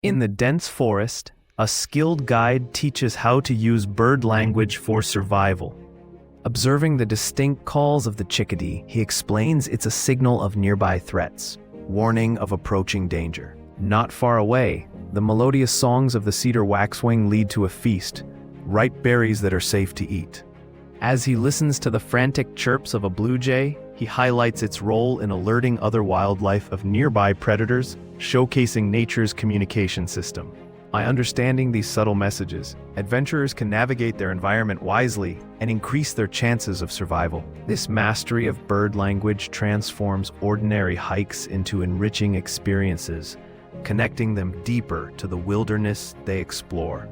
In the dense forest, a skilled guide teaches how to use bird language for survival. Observing the distinct calls of the chickadee, he explains it's a signal of nearby threats, warning of approaching danger. Not far away, the melodious songs of the cedar waxwing lead to a feast, ripe berries that are safe to eat. As he listens to the frantic chirps of a blue jay, he highlights its role in alerting other wildlife of nearby predators, showcasing nature's communication system. By understanding these subtle messages, adventurers can navigate their environment wisely and increase their chances of survival. This mastery of bird language transforms ordinary hikes into enriching experiences, connecting them deeper to the wilderness they explore.